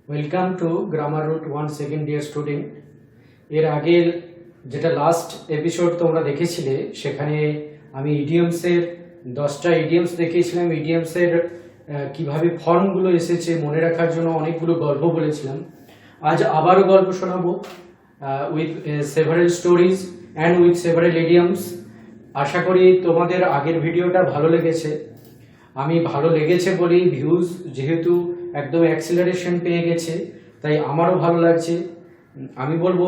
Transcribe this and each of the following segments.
Welcome to grammar root 1 second year student. এর আগের যেটা লাস্ট এপিসোড তোমরা দেখেছিলে সেখানে আমি ইডিয়মসের 10টা ইডিয়মস দেখিয়েছিলাম। ইডিয়মসের কিভাবে ফর্মগুলো এসেছে মনে রাখার জন্য অনেকগুলো গল্প বলেছিলাম। আজ আবারও গল্প শোনাবো with several stories and with several idioms. আশা করি তোমাদের আগের ভিডিওটা ভালো লেগেছে। আমি ভালো লেগেছে বলেই ভিউজ যেহেতু একদম অ্যাক্সিলারেশন পেয়ে গেছে, তাই আমারও ভালো লাগছে। আমি বলবো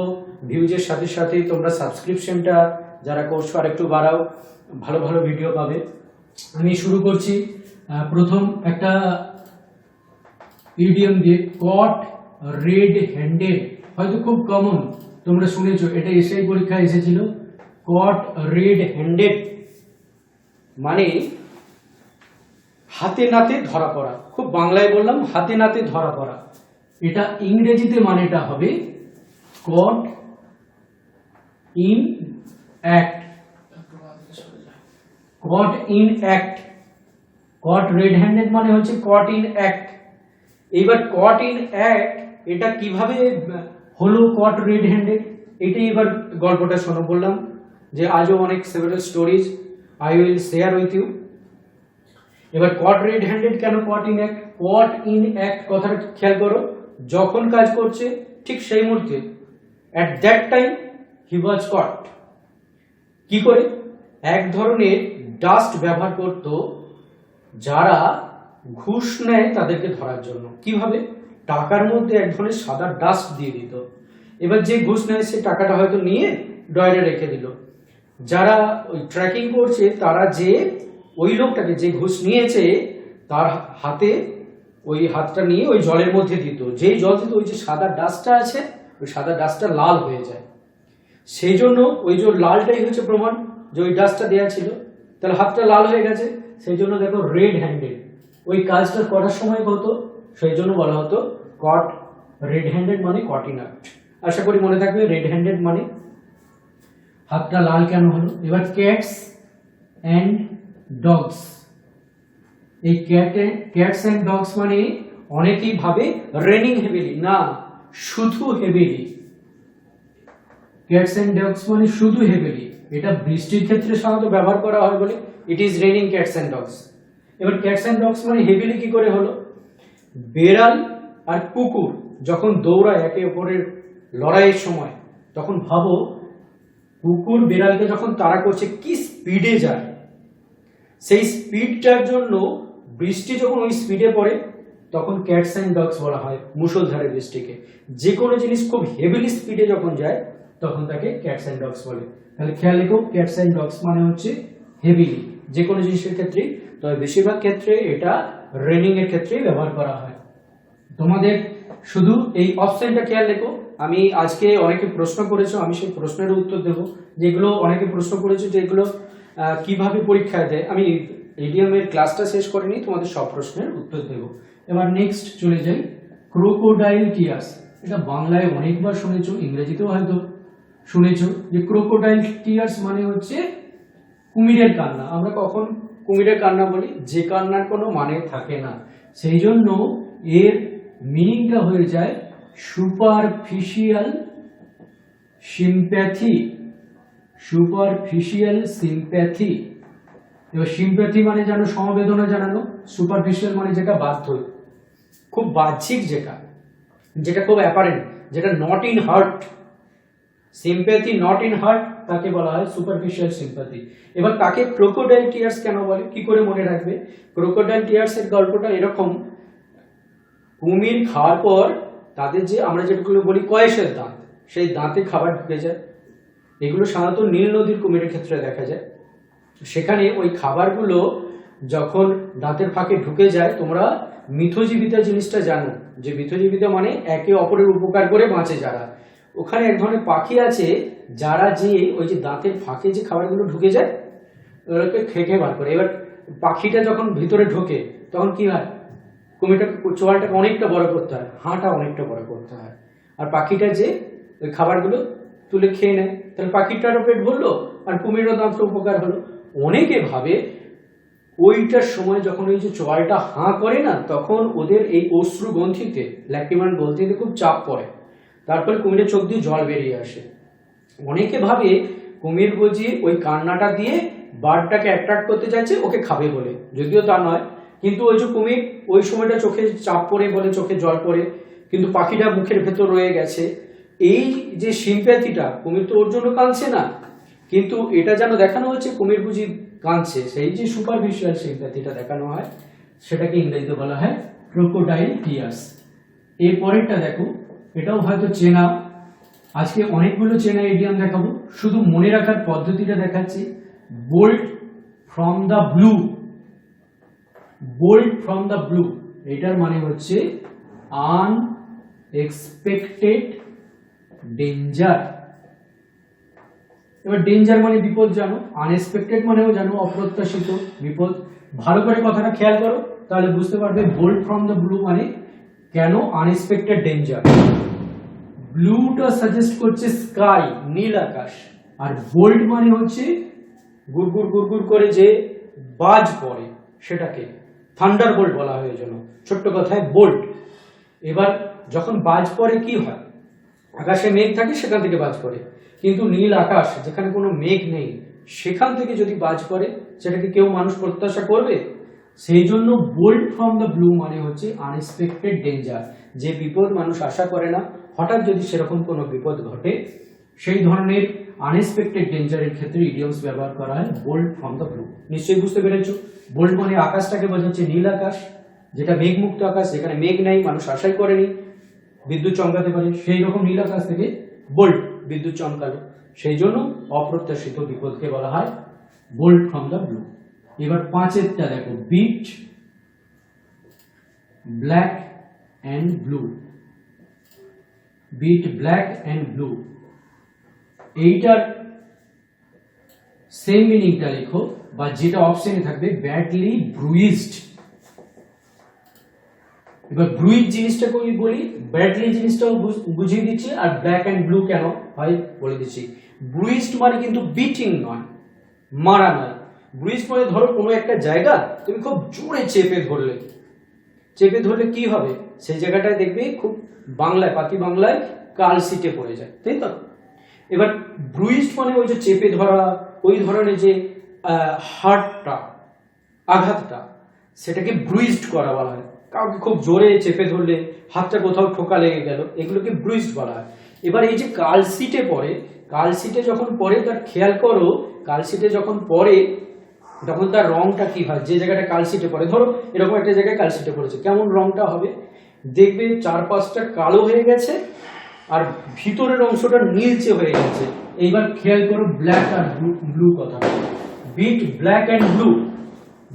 ভিউজের সাথে সাথে তোমরা সাবস্ক্রিপশনটা যারা করছো আর একটু বাড়াও, ভালো ভালো ভিডিও পাবে। আমি শুরু করছি প্রথম একটা ইডিয়ম দিয়ে, কট রেড হ্যান্ডেড। হয়তো খুব কমন, তোমরা শুনেছো, এটা এসআই পরীক্ষায় এসেছিল। কট রেড হ্যান্ডেড মানে হাতে নাতে ধরা পড়া। খুব বাংলায় বললাম, হাতে নাতে ধরা পড়া। এটা ইংরেজিতে মানেটা হবে caught in act. Caught in act. Caught red handed মানে হচ্ছে কট ইন অ্যাক্ট। এইবার কট ইন অ্যাক্ট এটা কিভাবে হলো কট রেড হ্যান্ডেড, এটাই এবার গল্পটা শোনো। বললাম যে আজও অনেক several stories I will share with you. এবার কট রেড হ্যান্ডেড কেন caught in act? Caught in act কথাটা খেয়াল করো, যখন কাজ করছে ঠিক সেই মুহূর্তে, at that time he was caught. কি করে? এক ধরনের ডাস্ট ব্যবহার করত যারা ঘুষ নেয় তাদেরকে ধরার জন্য। কিভাবে? টাকার মধ্যে এক ধরনের সাদা ডাস্ট দিয়ে দিত। এবার যে ঘুষ নেয় সে টাকাটা হয়তো নিয়ে ড্রয়ারে রেখে দিল। যারা ওই ট্র্যাকিং করছে তারা যে ওই লোকটাকে যে ঘুষ নিয়েছে তার হাতে ওই হাতটা নিয়ে ওই জলের মধ্যে দিত। যেই জল দিত ওই যে সাদা ডাস্টটা আছে, ওই সাদা ডাস্টটা লাল হয়ে যায়। সেই জন্য ওই যে লালটাই হচ্ছে প্রমাণ যে ওই ডাস্টটা দেওয়া ছিল। তাহলে হাতটা লাল হয়ে গেছে, সেই জন্য দেখো রেড হ্যান্ডেড। ওই কাজটা করার সময় হতো, সেই জন্য বলা হতো কট রেড হ্যান্ডেড মানে কট ইন অ্যাক্ট। আশা করি মনে থাকবে রেড হ্যান্ডেড মানে হাতটা লাল কেন হলো। এবার ক্যাটস অ্যান্ড ডগস। এই ক্যাটস অ্যান্ড ডগস মানে অনেকেই ভাবে রেনিং হেভিলি, না, শুধু হেভিলি। ক্যাটস অ্যান্ড ডগস মানে শুধু হেভিলি। এটা বৃষ্টির ক্ষেত্রে সাধারণত ব্যবহার করা হয় বলে it is raining cats and dogs. এবার ক্যাটস অ্যান্ড ডগস মানে হেভিলি কি করে হলো? বেড়াল আর কুকুর যখন দৌড়ায় একে অপরের লড়াইয়ের সময়, তখন ভাবো কুকুর বেড়ালকে যখন তাড়া করছে কি স্পিডে যায়। সেই স্পিডটার জন্য বৃষ্টি যখন ওই স্পিডে পড়ে তখন ক্যাটস অ্যান্ড ডগস বলা হয় মুষলধারে বৃষ্টিকে। যে কোনো জিনিস খুব হেভিলি স্পিডে যখন যায় তখন তাকে ক্যাটস অ্যান্ড ডগস বলে। তাহলে খেয়াল রেখো, ক্যাটস অ্যান্ড ডগস মানে হচ্ছে হেভিলি যে কোনো জিনিসের ক্ষেত্রে, তবে বেশিরভাগ ক্ষেত্রে এটা রেনিং এর ক্ষেত্রে ব্যবহার করা হয়। তোমাদের শুধু এই অপশনটা খেয়াল রেখো। আমি আজকে অনেকে প্রশ্ন করেছো, আমি সেই প্রশ্নের উত্তর দেবো। যেগুলো অনেকে প্রশ্ন করেছো যে এগুলো কিভাবে পরীক্ষায় দেয়, আমি ইডিয়মের ক্লাসটা শেষ করিনি, তোমাদের সব প্রশ্নের উত্তর দেব। এবার নেক্সট চলে যাই, ক্রোকোডাইল টিয়ার্স। এটা বাংলায় অনেকবার শুনেছো, ইংরেজিতেও হয়তো শুনেছো যে ক্রোকোডাইল টিয়ার্স মানে হচ্ছে কুমিরের কান্না। আমরা কখন কুমিরের কান্না বলি? যে কান্নার কোনো মানে থাকে না। সেই জন্য এর মিনিংটা হয়ে যায় সুপারফিশিয়াল সিম্প্যাথি। Superficial sympathy. এবার সিম্প্যাথি মানে জানো সমবেদনা জানানো, সুপারফিশিয়াল মানে যেটা বাহ্য, খুব বাহ্যিক, যেটা খুব অ্যাপারেন্ট, যেটা not in heart. Sympathy not in heart তাকে বলা হয় সুপারফিশিয়াল সিম্প্যাথি। এবার তাকে ক্রোকোডাইল টিয়ার্স কেন বলে, কি করে মনে রাখবে? ক্রোকোডাইল টিয়ার্স এর গল্পটা এরকম, কুমির খাওয়ার পর তাদের যে আমরা যেগুলো বলি কয়েসের দাঁত, সেই দাঁতে খাবার ঢুকে যায়। এগুলো সাধারণত নীল নদীর কুমিরের ক্ষেত্রে দেখা যায়। সেখানে ওই খাবারগুলো যখন দাঁতের ফাঁকে ঢুকে যায়, তোমরা মিথজীবিতা জিনিসটা জানো, যে মিথজীবিতা মানে একে অপরের উপকার করে বাঁচে যারা। ওখানে এক ধরনের পাখি আছে যারা যে ওই যে দাঁতের ফাঁকে যে খাবারগুলো ঢুকে যায় ওগুলোকে খেয়ে বার করে। এবার পাখিটা যখন ভিতরে ঢোকে তখন কি হয়? কুমিরটা চোয়ালটাকে অনেকটা বড় করতে হয়, হাঁটা অনেকটা বড় করতে হয়, আর পাখিটা যে ওই খাবারগুলো তুলে খেয়ে নেয়। তাহলে পাখিটারও পেট ভরলো আর কুমিরেরও দাঁতটা উপকার হলো। অনেকে ভাবে ওইটার সময় যখন ওই যে চোয়ালটা হাঁ করে না, তখন ওদের এই অশ্রু গ্রন্থিতে, ল্যাক্রিমাল গ্রন্থিতে খুব চাপ পড়ে, তারপরে কুমিরের চোখ দিয়ে জল বেরিয়ে আসে। অনেকে ভাবে কুমির বুঝি ওই কান্নাটা দিয়ে বার্ডটাকে অ্যাট্রাক্ট করতে চাইছে, ওকে খাবে বলে, যদিও তা নয়। কিন্তু ওই যে কুমির ওই সময়টা চোখে চাপ পড়ে বলে চোখে জল পড়ে, কিন্তু পাখিটা মুখের ভেতর রয়ে গেছে। এই যে সিম্প্যাথিটা, কুমির তো ওর জন্য কাঁদছে না, কিন্তু এটা যেন দেখানো হচ্ছে কুমির বুঝি কাঁদছে, সেই যে সুপারফিশিয়াল সিম্প্যাথিটা দেখানো হয়, সেটাকে ইংরেজিতে বলা হয় ক্রোকোডাইল টিয়ার্স। এর পরেরটা দেখো, এটাও হয়তো চেনা, আজকে অনেকগুলো চেনা ইডিয়াম দেখাবো, শুধু মনে রাখার পদ্ধতিটা দেখাচ্ছি। Bolt from the blue, bolt from the blue, এটার মানে হচ্ছে আনএক্সপেক্টেড ডেঞ্জার। এবার ডেঞ্জার মানে বিপদ জানো, আনএক্সপেক্টেড মানেও জানো অপ্রত্যাশিত বিপদ। ভালো করে কথাটা খেয়াল করো, তাহলে বুঝতে পারবে বোল্ট ফ্রম দ্য ব্লু মানে কেন আনএক্সপেক্টেড ডেঞ্জার। ব্লুটা সাজেস্ট করছে স্কাই, নীল আকাশ, আর বোল্ট মানে হচ্ছে গুড়গুড় গুড়গুড় করে যে বাজ পড়ে, সেটাকে থান্ডারবোল্ট বলা হয়। এই জন্য ছোট্ট কথায় বোল্ট। এবার যখন বাজ পড়ে কি হয়, আকাশে মেঘ থাকে সেখান থেকে বাজ পড়ে, কিন্তু নীল আকাশ যেখানে কোনো মেঘ নেই সেখান থেকে যদি বাজ পড়ে, সেটাকে কেউ মানুষ প্রত্যাশা করবে? সেই জন্য বোল্ট ফ্রম দ্য ব্লু মানে হচ্ছে আনএক্সপেক্টেড ডেঞ্জার, যে বিপদ মানুষ আশা করে না, হঠাৎ যদি সেরকম কোনো বিপদ ঘটে, সেই ধরনের আনএক্সপেক্টেড ডেঞ্জারের ক্ষেত্রে ইডিয়মস ব্যবহার করা হয় বোল্ট ফ্রম দ্য ব্লু। নিশ্চয়ই বুঝতে পেরেছো, বোল্ট মানে আকাশটাকে বোঝাচ্ছে নীল আকাশ, যেটা মেঘমুক্ত আকাশ, যেখানে মেঘ নাই, মানুষ আশাই করেনি বিদ্যুৎ চমকাতে পারে, সেই রকম নীল আকাশ থেকে বোল্ট বিদ্যুৎ চমকালো, সেই জন্য অপ্রত্যাশিত বিপদকে বলা হয় বোল্ট ফ্রম দ্য ব্লু। এবার পাঁচেরটা দেখো, beat black and blue, beat black and blue, এইটার সেম মিনিংটা লেখো, বা যেটা অপশনে থাকবে ব্যাডলি ব্রুইজড। এবার ব্রুইজ জিনিসটা কই বলি, ব্যাডলি জিনিসটাও বুঝিয়ে দিচ্ছি, আর ব্ল্যাক অ্যান্ড ব্লু কেন হয় বলে দিচ্ছি। ব্রুইজড মানে কিন্তু বিটিং নয়, মারা নয়। ব্রুইজ মানে ধরো কোনো একটা জায়গা তুমি খুব জোরে চেপে ধরলে, চেপে ধরলে কি হবে, সেই জায়গাটায় দেখবে খুব বাংলায়, পাতি বাংলায় কালশিটে পড়ে যায়, তাই তো? এবার ব্রুইজড মানে ওই যে চেপে ধরা, ওই ধরনের যে হার্টটা, আঘাতটা, সেটাকে ব্রুইজড করা বলা হয়। কাউকে খুব জোরে চেপে ধরলে, হাতটা কোথাও ঠোকা লেগে গেল, এগুলোকে ব্রুইজড বলা হয়। এবার এই যে কালশিটে পড়ে, কালশিটে যখন পড়ে তার খেয়াল করো, কালশিটে যখন পড়ে তখন তার রংটা কি হয়, যে জায়গাটা কালশিটে পড়ে, ধরো এরকম একটা জায়গায় কালশিটে পড়েছে, কেমন রংটা হবে, দেখবে চারপাশটা কালো হয়ে গেছে আর ভিতরের অংশটা নীলচে হয়ে গেছে। এইবার খেয়াল করো ব্ল্যাক আর ব্লু কথা, beat black and blue,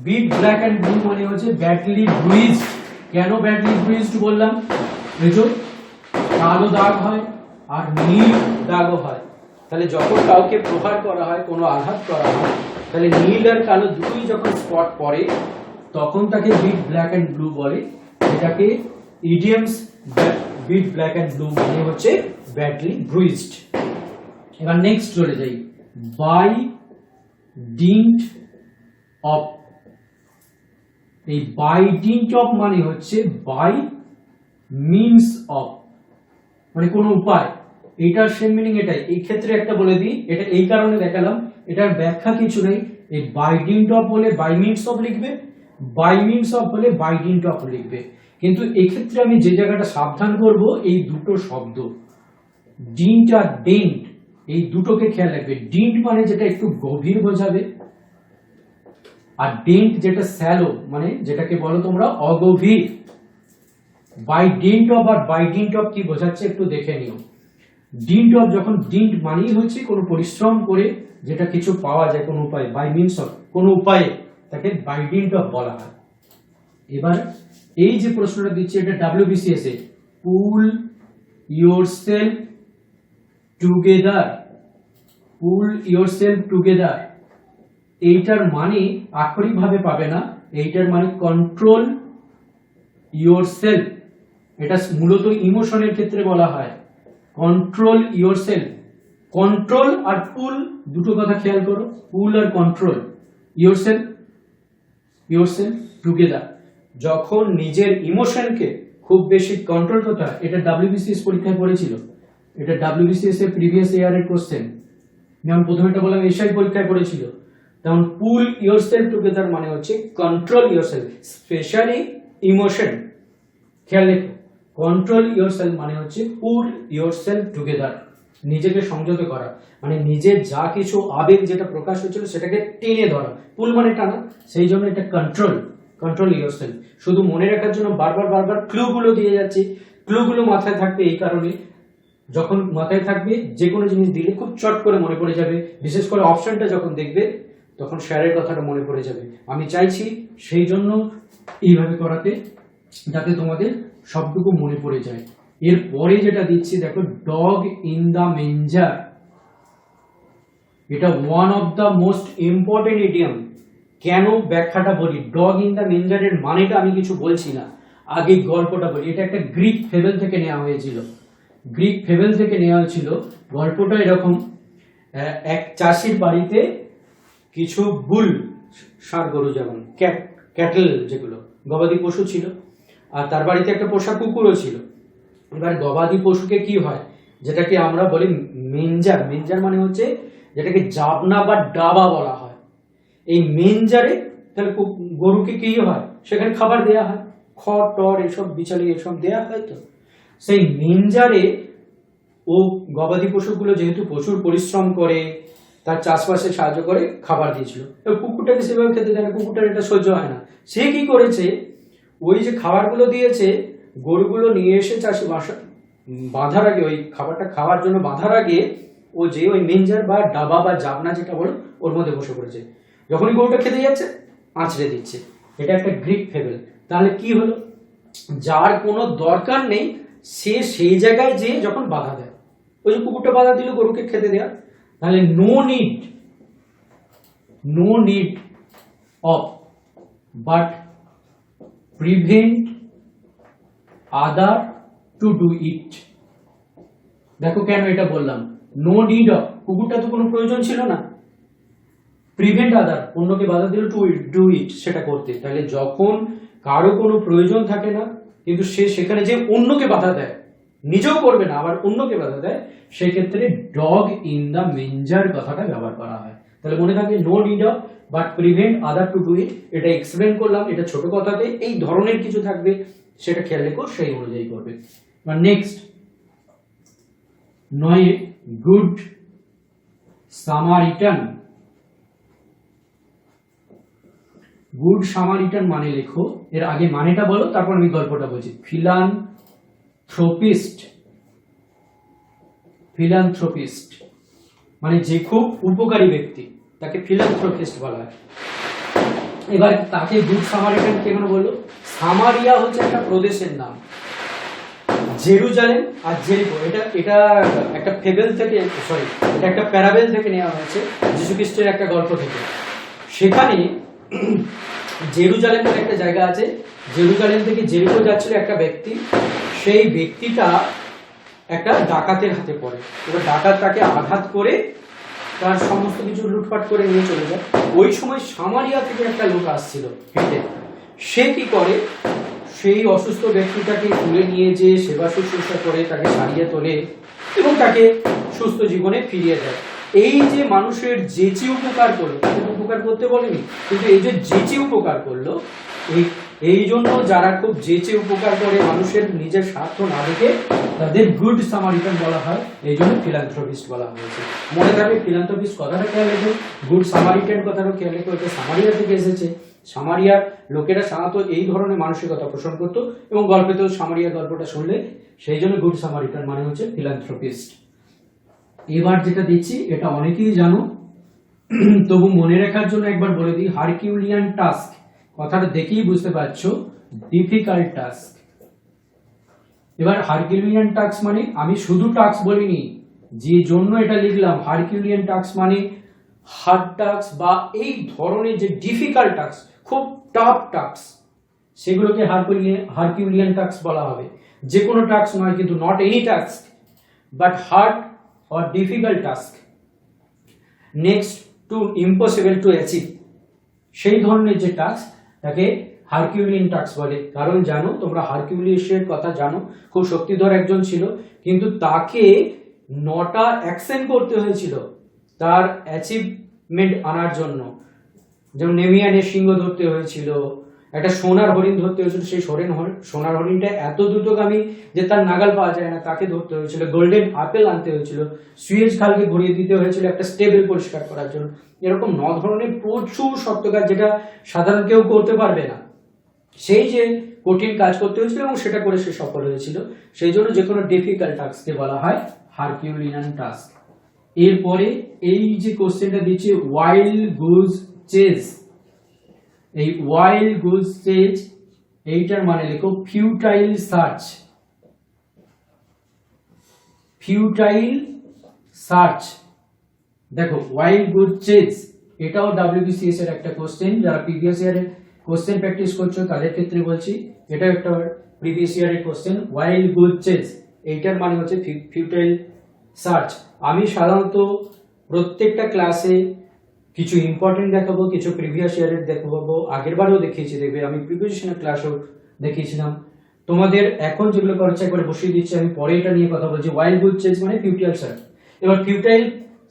beat black and blue মানে হচ্ছে ব্যাডলি ব্রুইজড। কেন ব্যাডলি ব্রুইজড বললাম, এই যে কালো দাগ হয় আর নীল দাগও হয়, তাহলে যখন কাউকে প্রহার করা হয়, কোনো আঘাত করা হয়, তাহলে নীল আর কালো দুটোই যখন স্পট পড়ে, তখন তাকে বিট ব্ল্যাক অ্যান্ড ব্লু বলে। এটাকে idioms beat black and blue মানে হচ্ছে ব্যাডলি ব্রুইজড। এবার নেক্সট চলে যাই, বাই ডিন্ট অফ। এই বাই ডিন্ট অফ মানে হচ্ছে বাই মিনস অফ, মানে কোন উপায়। এটার সেম মিনিং এটাই, এই ক্ষেত্রে একটা বলে দিই, এটা এই কারণে দেখালাম, এটার ব্যাখ্যা কিছু নেই। এই বাই ডিন্ট অফ বলে বাই মিনস অফ লিখবে, বাই মিনস অফ বলে বাই ডিন্ট অফ লিখবে। কিন্তু এক্ষেত্রে আমি যে জায়গাটা সাবধান করব, এই দুটো শব্দ ডিন্ট আর ডেন্ট, এই দুটোকে খেয়াল রাখবে। ডিন্ট মানে যেটা একটু গভীর বোঝাবে, আর ডেন্ট যেটা স্যালো, মানে যেটাকে বলো তোমরা অগভীর। বাই ডেন্ট অফ আর বাই ডিন্ট অফ কি বোঝাচ্ছে একটু দেখে নিও। ডিন্ট অফ, যখন ডিন্ট মানেই হচ্ছে কোনো পরিশ্রম করে যেটা কিছু পাওয়া যায় কোনো উপায়, বাই মিনস অফ কোনো উপায়ে, তাকে বাই ডিন্ট অফ বলা হয়। এবার এই যে প্রশ্নটা দিচ্ছে, এটা WBCS এ, পুল ইয়োরসেলফ টুগেদার, পুল ইয়োরসেলফ টুগেদার, এইটার মানে আক্ষরিক ভাবে পাবে না, এইটার মানে কন্ট্রোল ইয়োরসেলফ। এটা মূলত ইমোশনের ক্ষেত্রে বলা হয়, কন্ট্রোল ইয়োরসেলফ। কন্ট্রোল আর পুল দুটো কথা খেয়াল করো, পুল আর কন্ট্রোল, ইয়োরসেলফ yourself together, যখন নিজের ইমোশনকে খুব বেশি কন্ট্রোল করতে হয়, এটা WBCS পরীক্ষায় পড়েছিল, এটা WBCS এর প্রিভিয়াস ইয়ারের কোশ্চেন, যেমন প্রথমে এটা বললাম এসআই পরীক্ষায় পড়েছিল, তেমন পুল ইয়োরসেলফ টুগেদার মানে হচ্ছে কন্ট্রোল ইয়োরসেলফ, স্পেশালি ইমোশন। খেয়াল রেখো, কন্ট্রোল ইয়োরসেলফ মানে হচ্ছে পুল ইয়োরসেলফ টুগেদার, নিজেকে সংযত করা, মানে নিজের যা কিছু আবেগ যেটা প্রকাশ হচ্ছিল সেটাকে টেনে ধরা। পুল মানে টানা, সেই জন্য এটা কন্ট্রোল ইয়োরসেলফ। শুধু মনে রাখার জন্য বারবার ক্লুগুলো দিয়ে যাচ্ছি, ক্লুগুলো মাথায় থাকবে এই কারণে, যখন মাথায় থাকবে যে কোনো জিনিস দিলে খুব চট করে মনে পড়ে যাবে, বিশেষ করে অপশনটা যখন দেখবে তখন স্যারের কথাটা মনে পড়ে যাবে। আমি চাইছি সেই জন্য এইভাবে করাতে, যাতে তোমাদের সবটুকু মনে পড়ে যায়। এরপরে যেটা দিচ্ছি দেখো, ডগ ইন দা মেঞ্জার, এটা one of the most important idiom. কেন ব্যাখ্যাটা বলি, ডগ ইন দা মেঞ্জারের মানেটা আমি কিছু বলছি না, আগে গল্পটা বলি। এটা একটা গ্রিক ফেবেল থেকে নেওয়া হয়েছিল, গ্রিক ফেবেল থেকে নেওয়া হয়েছিল। গল্পটা এরকম, এক চাষির বাড়িতে কিছু বুল, ষাঁড় গরু, যেমন ক্যাটেল যেগুলো গবাদি পশু ছিল, আর তার বাড়িতে একটা পোষা কুকুরও ছিল। এবার গবাদি পশুকে কি হয়, যেটাকে আমরা বলি মেঞ্জার, মেঞ্জার মানে হচ্ছে যেটাকে জাবনা বা ডাবা বলা হয়। এই মেঞ্জারে তাহলে গরুকে কি হয়, সেখানে খাবার দেয়া হয়, খড় টর এসব বিচালি এসব দেয়া হয়। তো সেই মেঞ্জারে ও গবাদি পশুগুলো যেহেতু প্রচুর পরিশ্রম করে, তার চাষবাসে সাহায্য করে, খাবার দিয়েছিল। কুকুরটাকে সেভাবে খেতে দেয় না, কুকুরটার এটা সহ্য হয় না। সে কি করেছে, ওই যে খাবারগুলো দিয়েছে, গরুগুলো নিয়ে এসে চাষি বাঁধার আগে, ওই খাবারটা খাওয়ার জন্য বাঁধার আগে, ও যে ওই মেঞ্জার বা ডাবা বা জাবনা যেটা বলো, ওর মধ্যে বসে পড়েছে। যখনই গরুটা খেতে যাচ্ছে আঁচড়ে দিচ্ছে। এটা একটা গ্রিক ফেবেল। তাহলে কি হলো, যার কোনো দরকার নেই সে সেই জায়গায় যেয়ে যখন বাধা দেয়, ওই যে কুকুরটা বাধা দিল গরুকে খেতে দেওয়া, তাহলে no need of but prevent other to do it. দেখো কেন এটা বললাম, নো নিড অফ, কুকুরটা তো কোনো প্রয়োজন ছিল না, প্রিভেন্ট আদার, অন্যকে বাধা দিল, টু ডু ইট, সেটা করতে। তাহলে যখন কারো কোনো প্রয়োজন থাকে না, কিন্তু সে সেখানে যে অন্যকে বাধা দেয়, নিজেও করবে না আবার অন্যকে বাধা দেয়, সেক্ষেত্রে ডগ ইন দা মেঞ্জার কথাটা ব্যবহার করা হয়। তাহলে মনে থাকবে, no need of but prevent other to do it. এটা এক্সপ্লেন করলাম, এটা ছোট কথাতে এই ধরনের কিছু থাকবে, সেটা খেয়াল রেখো, সেই অনুযায়ী করবে। Next 9, good Samaritan. Good Samaritan মানে লেখো, এর আগে মানেটা বলো, তারপর আমি গল্পটা বলছি। ফিলান্থ্রোপিস্ট মানে যে খুব উপকারী ব্যক্তি, তাকে ফিলান্থ্রোপিস্ট বলা হয়। এবার তাকে গুড সামারিটান কেন বললো, সামারিয়া হচ্ছে একটা প্রদেশের নাম, জেরুজালেম আর জেরিকো, এটা একটা ফেবেল থেকে, সরি, এটা একটা প্যারাবেল থেকে নেওয়া হয়েছে, যীশু খ্রিস্টের একটা গল্প থেকে। সেখানে জেরুজালেমের একটা জায়গা আছে, জেরুজালেম থেকে জেরিকো যাচ্ছিল একটা ব্যক্তি, সেই ব্যক্তিটা একটা ডাকাতের হাতে পড়ে। এবার ডাকাত তাকে আঘাত করে তার সমস্ত কিছু লুটপাট করে নিয়ে চলে যায়। ওই সময় সামারিয়া থেকে একটা লোক আসছিল হেঁটে, সে কি করে, সেই অসুস্থ ব্যক্তিটাকে তুলে নিয়ে যে সেবা শুশ্রূষা করে, তাকে সারিয়ে তোলে এবং তাকে সুস্থ জীবনে ফিরিয়ে দেয়। এই যে মানুষের যেচে উপকার করলো, তাকে উপকার করতে বলেনি, কিন্তু এই যে যেচে উপকার করলো, এই জন্য যারা খুব যেচে উপকার করে, মানুষের নিজের স্বার্থ না দেখে, তাদের গুড সামারিটান বলা হয়, এই জন্য ফিলান্থ্রোপিস্ট বলা হয়েছে। মনে রাখবে, ফিলান্থ্রোপিস্ট কথাটা খেয়াল রেখো, গুড সামারিটান কথাটা খেয়াল রেখো, এটা সামারিয়া থেকে এসেছে। সামারিয়ার লোকেরা সাধারণত এই ধরনের মানসিকতা পোষণ করতো, এবং গল্পেতেও সামারিয়ার গল্পটা শুনলে সেই জন্য গুড সামারিটান মানে হচ্ছে ফিলান্থ্রোপিস্ট। এবার যেটা দিচ্ছি এটা অনেকেই জানো, তবু মনে রাখার জন্য একবার বলে দিই, হারকিউলিয়ান টাস্ক কথাটা দেখেই বুঝতে পারছো, ডিফিকাল্ট টাস্ক। এবার হারকিউলিয়ান টাস্ক মানে, আমি শুধু টাস্ক বলিনি, যে জন্য এটা লিখলাম, হারকিউলিয়ান টাস্ক মানে হার্ড টাস্ক বা এই ধরনের যে ডিফিকাল্ট টাস্ক, খুব টাফ টাস্ক, সেগুলোকে হারকিউলিয়ান টাস্ক বলা হবে। যে কোনো টাস্ক নয় কিন্তু, not any task but hard or difficult task next to impossible to achieve, সেই ধরনের যে টাস্ক তাকে হারকিউলিয়ান টাস্ক বলে। কারণ জানো তোমরা হারকিউলিয়াসের কথা জানো, খুব শক্তিধর একজন ছিল, কিন্তু তাকে 9টা অ্যাকশন করতে হয়েছিল তার অ্যাচিভমেন্ট আনার জন্য। যেমন নেমিয়ানের সিংহ ধরতে হয়েছিল, একটা সোনার হরিণ ধরতে হয়েছিল, সেই সোনার হরিণটা এত দ্রুতগামী যে তার নাগাল পাওয়া যায় না, তাকে ধরতে হয়েছিল। গোল্ডেন আপেল আনতে হয়েছিল, সুয়েজ খালকে ঘুরিয়ে দিতে হয়েছিল একটা স্টেবল পরিষ্কার করার জন্য। এরকম 9 ধরনের প্রচুর শক্ত কাজ যেটা সাধারণ কেউ করতে পারবে না, সেই যে কঠিন কাজ করতে হয়েছিল এবং সেটা করে সে সফল হয়েছিল। সেই জন্য যে কোনো ডিফিকাল্ট টাস্ককে বলা হয় হারকিউলিয়ান টাস্ক। এরপরে এই যে কোশ্চেনটা দিচ্ছে ওয়াইল্ড গুজ চেজ, এই ওয়াইল্ড গুজ চেজ এইটার মানে লেখো ফিউটাইল সার্চ। ফিউটাইল সার্চ, দেখো ওয়াইল্ড গুজ চেজ এটাও WBCS এর একটা কোশ্চেন। যারা প্রিভিয়াস ইয়ারের কোশ্চেন প্র্যাকটিস করছো তাদের ক্ষেত্রে বলছি, এটা একটা প্রিভিয়াস ইয়ারের কোশ্চেন। ওয়াইল্ড গুজ চেজ এইটার মানে হচ্ছে ফিউটাইল সার্চ। আমি সাধারণত প্রত্যেকটা ক্লাসে কিছু ইম্পর্টেন্ট দেখাবো, কিছু প্রিভিয়াস ইয়ারের দেখাবো, আগের বারেও দেখিয়েছি, দেখবে আমি প্রিপারেশনের ক্লাসেও দেখিয়েছিলাম। তোমাদের এখন যেগুলো করাচ্ছে একবার বসিয়ে দিচ্ছি, আমি পরে এটা নিয়ে কথা বলছি। ওয়াইল্ড গুজ চেজ মানে ফিউটাইল সার্চ। এবার ফিউটাইল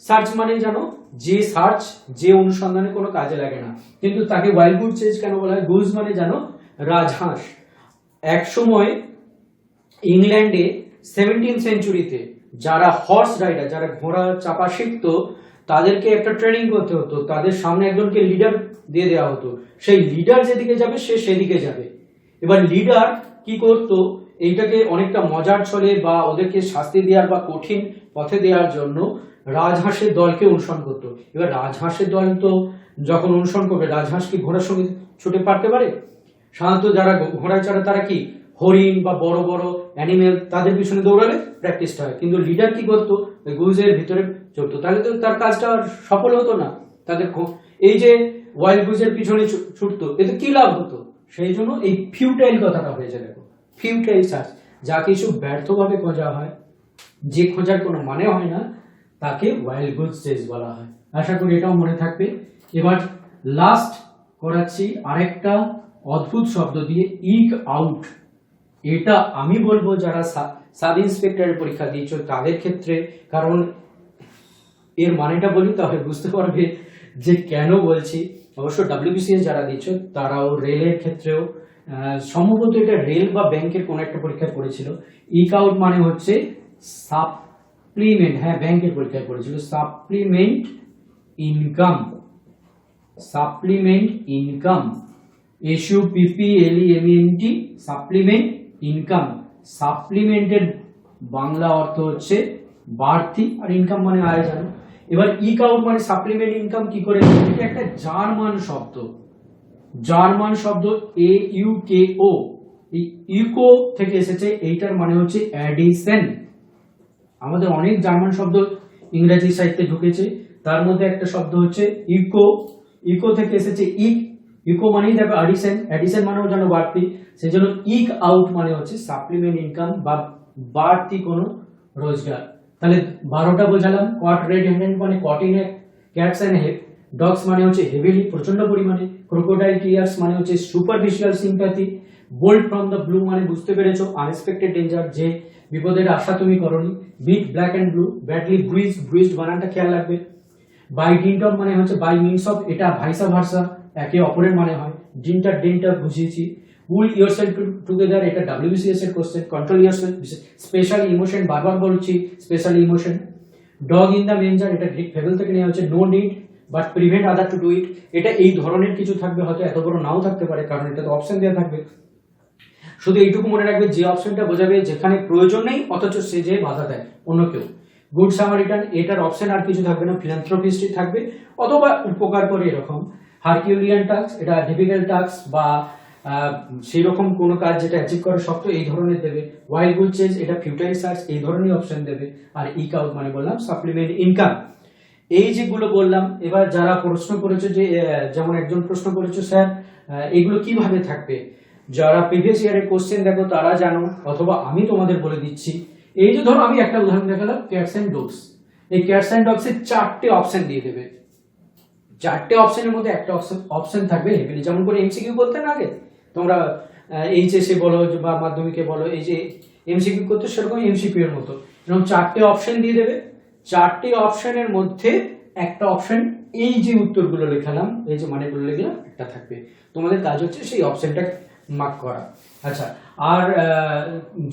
সার্চ মানে জানো যে সার্চ যে অনুসন্ধানে কোনো কাজে লাগে না, কিন্তু তাকে ওয়াইল্ড গুজ চেজ কেন বলা হয়? গুজ মানে জানো রাজহাঁস। এক সময় ইংল্যান্ডে 17th সেঞ্চুরিতে যারা হর্স রাইডার, যারা ঘোড়া চাপা শিখতো, তাদেরকে একটা ট্রেনিং করতে হতো, তাদের সামনে একজনকে লিডার দিয়ে দেওয়া হতো, সেই লিডার যেদিকে যাবে সে সেদিকে যাবে। এবার লিডার কি করতো, এইটাকে অনেকটা মজার ছলে বা ওদেরকে শাস্তি দেওয়ার বা কঠিন পথে দেওয়ার জন্য রাজহাঁসের দলকে অনুসরণ করতো। এবার রাজহাঁসের দল তো যখন অনুসরণ করবে, রাজহাঁস কি ঘোড়ার সঙ্গে ছুটে পারতে পারে? সাধারণত যারা ঘোড়ায় চড়ে তারা কি হরিণ বা বড় বড় অ্যানিমেল, তাদের পিছনে দৌড়ালে প্র্যাকটিসটা হয়। কিন্তু লিডার কি করতো, গুজের ভিতরে চড়তো, তাহলে তো তার কাজটা সফল হতো না। তাদের এই যে ওয়াইল্ড গুজের পিছনে ছুটতো, এতে কি লাভ হতো? সেই জন্য এই ফিউটাইল কথাটা হয়েছে। দেখো ফিউটাইল সার্চ, যা কিছু ব্যর্থভাবে খোঁজা হয়, যে খোঁজার কোনো মানে হয় না, তাকে ওয়াইল্ড গুজ চেজ বলা হয়। আশা করি এটাও মনে থাকবে। এবার লাস্ট করাচ্ছি আরেকটা অদ্ভুত শব্দ দিয়ে, ইক আউট। এটা আমি বলবো যারা সাব ইন্সপেক্টরের পরীক্ষা দিয়েছো তাদের ক্ষেত্রে, কারণ এর মানেটা বলি তাহলে বুঝতে পারবে যে কেন বলছি। অবশ্য WBCS যারা দিচ্ছ তারাও রেলের ক্ষেত্রেও সম্ভবত এটা রেল বা ব্যাংকের কোন একটা পরীক্ষায় পড়েছিল। ইক আউট মানে হচ্ছে সাপ্লিমেন্ট, হ্যাঁ ব্যাংকের পরীক্ষায় পড়েছিল, supplement income. Supplement income, SUPPLEMENT, supplement income. সাপ্লিমেন্টের বাংলা অর্থ হচ্ছে বাড়তি, আর ইনকাম মানে আয় জানো। এবার ইক আউট মানে সাপ্লিমেন্ট ইনকাম কি করে? এটা একটা জার্মান শব্দ, জার্মান শব্দ AUKO, এই ইউকো থেকে এসেছে। এইটার মানে হচ্ছে অ্যাডিশন। আমাদের অনেক জার্মান শব্দ ইংরেজি সাহিত্যে ঢুকেছে, তার মধ্যে একটা শব্দ হচ্ছে ইকো। ইকো থেকে এসেছে ইক, ইকো মানেই দেখো অ্যাডিশন, অ্যাডিশন মানেও জানো বাড়তি। সেই জন্য ইক আউট মানে হচ্ছে সাপ্লিমেন্ট ইনকাম বা বাড়তি কোনো রোজগার। তাহলে 12টা বোঝালাম। কট রেড হ্যান্ডেড মানে caught in cats and dogs মানে হচ্ছে হেভিলি, প্রচন্ড পরিমাণে। ক্রোকোডাইল টিয়ার্স মানে হচ্ছে superficial sympathy. Bold from the blue মানে বুঝতে পেরেছো আনএক্সপেক্টেড ডেঞ্জার, যে বিপদের আশা তুমি করনি। Beat black and blue, badly bruised, bruised বানানটা খেয়াল রাখবে। বাই ডিন্ট অফ মানে হচ্ছে বাই মিনস অফ, এটা ভাইসা ভার্সা, একে অপরের মানে হয়। ডিন্টার ডেন্টা বুঝিয়েছি। পুল ইয়োরসেলফ টুগেদার, এটা WBCS এর question. Control yourself, special emotion, বারবার বলছি special emotion. Dog in the manger, এটা গ্রিক ফেবল থেকে নেওয়া হচ্ছে। No need but prevent other to do it, এটা এই ধরনের কিছু থাকবে, হয়তো এত বড় নাও থাকতে পারে, কারণ এটা তো অপশন দেওয়া থাকবে। শুধু এইটুকু মনে রাখবে, যে অপশনটা বোঝাবে যেখানে প্রয়োজন নেই অথচ সে যে বাধা দেয় অন্য কেউ। গুড সামারিটান, এটার অপশন আর কিছু থাকবে না, ফিলান্থ্রপিস্ট থাকবে অথবা উপকার করে এরকম। হারকিউলিয়ান টাস্ক, এটা ডিফিকাল্ট টাস্ক বা সেই রকম কোনো কাজ যেটা অ্যাচিভ করা শক্ত, এই ধরনের দেবে। ওয়াইল্ড গুড চেজ, এটা ফিউটাইল সার্চ, এই ধরনের অপশন দেবে। আর ইক আউট মানে বললাম সাপ্লিমেন্ট ইনকাম। এই যেগুলো বললাম, এবার যারা প্রশ্ন করেছে, যে যেমন একজন প্রশ্ন করেছে স্যার এগুলো কিভাবে থাকবে, যারা প্রিভিয়াস ইয়ারের কোশ্চেন দেখো তারা জানো, অথবা আমি তোমাদের বলে দিচ্ছি। এই যে ধরো আমি একটা উদাহরণ দেখালাম, ক্যাটস এন্ড ডগস। এই ক্যাটস এন্ড ডগস এর 4টে অপশন দিয়ে দেবে, 4টে অপশনের মধ্যে একটা অপশন থাকবে হেভিলি, যেমন করে এমসিকিউ বলতে না আগে তোমরা এইচএসএ বলো বা মাধ্যমিকে বলো, এই যে এমসিকিউ করতে সেরকম এমসিকিউ এর মতো এরকম 4টে অপশন দিয়ে দেবে। 4টে অপশনের মধ্যে একটা অপশন এই যে উত্তরগুলো লেখালাম, এই যে মানেগুলো লিখলাম, একটা থাকবে। তোমাদের কাজ হচ্ছে সেই অপশনটা মার্ক করা। আচ্ছা, আর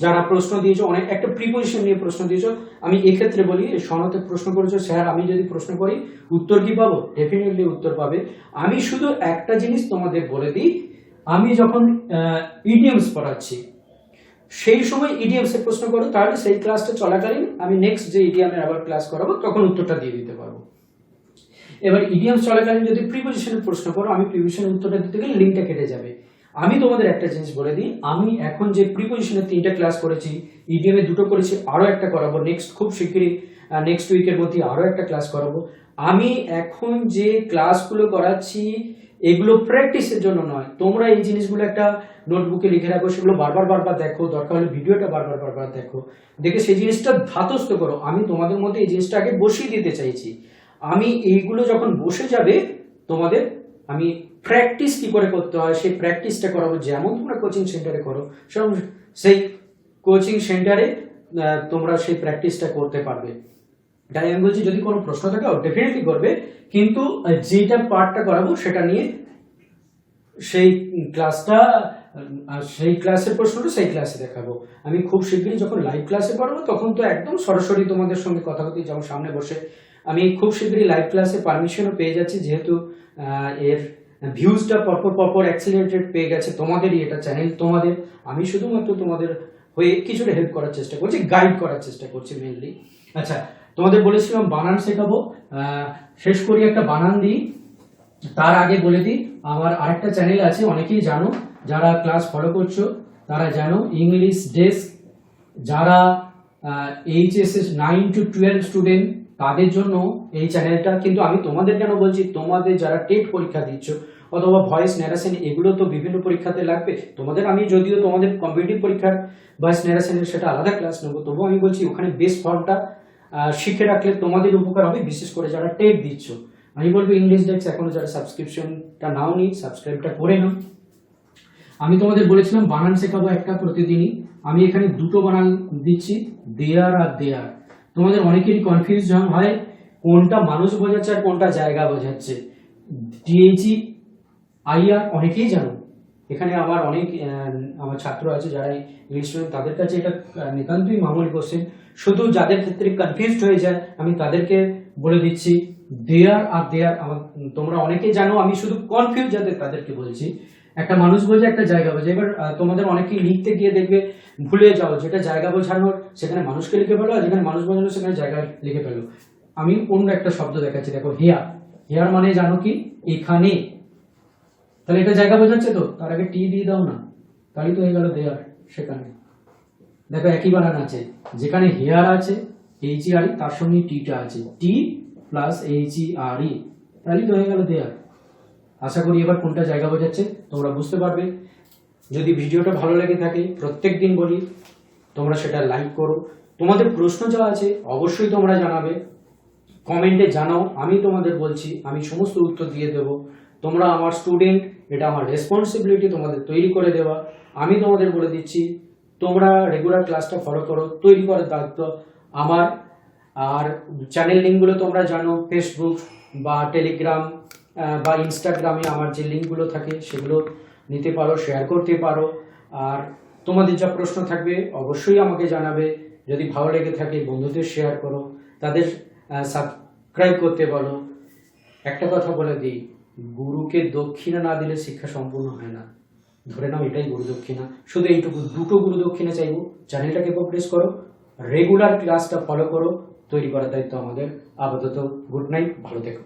যারা প্রশ্ন দিয়েছো, অনেক একটা প্রিপোজিশন নিয়ে প্রশ্ন দিয়েছো, আমি এক্ষেত্রে বলি, সনতে প্রশ্ন করেছো স্যার আমি যদি প্রশ্ন করি উত্তর কি পাবো? ডেফিনেটলি উত্তর পাবে। আমি শুধু একটা জিনিস তোমাদের বলে দিই, আমি যখন ইডিয়মস পড়াচ্ছি সেই সময় ইডিয়মস এর প্রশ্ন করো, তাহলে সেই ক্লাসটা চলাকালীন আমি নেক্সট যে ইডিয়মের আবার ক্লাস করাবো তখন উত্তরটা দিয়ে দিতে পারবো। এবার ইডিয়মস চলাকালীন যদি প্রিপোজিশনের প্রশ্ন করো, আমি প্রিপোজিশনের উত্তরটা দিতে গেলে লিঙ্কটা কেটে যাবে। আমি তোমাদের একটা জিনিস বলে দিই, আমি এখন যে প্রিপোজিশনের 3টে ক্লাস করেছি, ইডিয়মে 2টো করেছি, আরো একটা করাবো নেক্সট, খুব শিগগিরই নেক্সট উইকের মধ্যে আরো একটা ক্লাস করাবো। আমি এখন যে ক্লাসগুলো করাচ্ছি এগুলো প্র্যাকটিসের জন্য নয়, তোমরা এই জিনিসগুলো একটা নোটবুকে লিখে রাখো, সেগুলো বারবার দেখো, দরকার হলে ভিডিওটা বারবার দেখো, দেখে সেই জিনিসটা ধাতস্থ করো। আমি তোমাদের মধ্যে এই জিনিসটা আগে বসিয়ে দিতে চাইছি। আমি এইগুলো যখন বসে যাবে তোমাদের, আমি প্র্যাকটিস কি করে করতে হয় সেই প্র্যাকটিসটা করাবো, যেমন তোমরা কোচিং সেন্টারে করো সেরকম সেই কোচিং সেন্টারে তোমরা সেই প্র্যাকটিসটা করতে পারবে। তাই আমি বলছি যদি কোনো প্রশ্ন থাকে ডেফিনেটলি করবে, কিন্তু যেটা পার্টটা করাবো সেটা নিয়ে সেই ক্লাসটা, সেই ক্লাসের প্রশ্নটা সেই ক্লাসে দেখাবো। আমি খুব শীঘ্রই যখন লাইভ ক্লাসে পড়াবো তখন তো একদম সরাসরি তোমাদের সঙ্গে কথা বলতে যেমন সামনে বসে, আমি খুব শীঘ্রই লাইভ ক্লাসে পারমিশনও পেয়ে যাচ্ছি, যেহেতু এর ভিউজটা পরপর অ্যাক্সিলারেটেড পেয়ে গেছে, তোমাদেরই এটা চ্যানেল তোমাদের, আমি শুধুমাত্র তোমাদের হয়ে কিছুটা হেল্প করার চেষ্টা করছি, গাইড করার চেষ্টা করছি মেনলি। আচ্ছা, তোমাদের বলেছিলাম বানান শেখাবো, শেষ করি একটা বানান দিই। তার আগে বলে দিই আমার আরেকটা চ্যানেল আছে, অনেকেই জানো, যারা ক্লাস ফলো করছো তারা জানো, ইংলিশ ডেস্ক। যারা এইচএসএস 9 to 12 স্টুডেন্ট তাদের জন্য এই চ্যানেলটা, কিন্তু আমি তোমাদের কেন বলছি, তোমাদের যারা টেট পরীক্ষা দিচ্ছ অথবা ভয়েস ন্যারেশন এগুলো তো বিভিন্ন পরীক্ষাতে লাগবে তোমাদের। আমি যদিও তোমাদের কম্পিটিটিভ পরীক্ষার ভয়েস ন্যারেশনের সেটা আলাদা ক্লাস নেবো, তবুও আমি বলছি ওখানে বেস ফর্মটা শিখে রাখলে তোমাদের উপকার হবে, বিশেষ করে যারা টেট দিচ্ছ। আমি বলবো ইংলিশ ডেস্ক এখনো যারা সাবস্ক্রিপশনটা নাও নি, সাবস্ক্রাইবটা করে নাও। আমি তোমাদের বলেছিলাম বানান শেখাবো একটা প্রতিদিনই, আমি এখানে 2টো বানান দিচ্ছি, দেয়ার আর দেয়ার। তোমাদের অনেকেরই কনফিউশন হয় কোনটা মানুষ বোঝাচ্ছে আর কোনটা জায়গা বোঝাচ্ছে। ডিএইচই আইআর অনেকেই জানো, এখানে আমার অনেক আমার ছাত্র আছে যারা ইংলিশ স্টুডেন্ট, তাদের কাছে এটা নিতান্তই মামুলি কোশ্চেন। শুধু যাদের ক্ষেত্রে কনফিউজড হয়ে যায় আমি তাদেরকে বলে দিচ্ছি দেয়ার আর দেয়ার। তোমরা অনেকেই জানো, আমি শুধু কনফিউজ যাদের তাদেরকে বলছি। একটা মানুষ বোঝে, একটা জায়গা বোঝে। এবার তোমাদের অনেকেই লিখতে গিয়ে দেখবে ভুলে যাও, যেটা জায়গা বোঝানোর সেখানে মানুষকে লিখে ফেলো, আর যেখানে মানুষ বোঝানো সেখানে জায়গা লিখে ফেলো। আমি অন্য একটা শব্দ দেখাচ্ছি, দেখো হেয়ার। হেয়ার মানে জানো কি? এখানে। তাহলে এটা জায়গা বোঝাচ্ছে তো, তার আগে টি দিয়ে দাও না, তাহলেই তো হয়ে গেল দেয়ার। সেখানে দেখো একই বানান আছে, যেখানে হেয়ার আছে HER তার সঙ্গে টিটা আছে, টি প্লাস HERE, তাহলেই তো হয়ে গেল দেয়ার। আশা করি এবার কোনটা জায়গা বোঝাচ্ছে তোমরা বুঝতে পারবে। যদি ভিডিওটা ভালো লেগে থাকে, প্রত্যেকদিন বলি তোমরা সেটা লাইক করো। তোমাদের প্রশ্ন যা আছে অবশ্যই তোমরা জানাবে, কমেন্টে জানাও। আমি তোমাদের বলছি আমি সমস্ত উত্তর দিয়ে দেব। তোমরা আমার স্টুডেন্ট, এটা আমার রেসপন্সিবিলিটি তোমাদের তৈরি করে দেওয়া। আমি তোমাদের বলে দিচ্ছি তোমরা রেগুলার ক্লাসটা ফলো করো, তৈরি করার দায়িত্ব আমার। আর চ্যানেল লিঙ্কগুলো তোমরা জানো, ফেসবুক বা টেলিগ্রাম বা ইনস্টাগ্রামে আমার যে লিঙ্কগুলো থাকে সেগুলো নিতে পারো, শেয়ার করতে পারো। আর তোমাদের যা প্রশ্ন থাকবে অবশ্যই আমাকে জানাবে। যদি ভালো লেগে থাকে বন্ধুদের শেয়ার করো, তাদের সাবস্ক্রাইব করতে বলো। একটা কথা বলে দিই, গুরুকে দক্ষিণা না দিলে শিক্ষা সম্পূর্ণ হয় না। ধরে নাও এটাই গুরু দক্ষিণা, শুধু এইটুকু, 2টো গুরু দক্ষিণা চাইবো। চ্যানেলটাকে প্রোগ্রেস করো, রেগুলার ক্লাসটা ফলো করো, তৈরি করার দায়িত্ব আমাদের। আপাতত গুড নাইট, ভালো থেকো।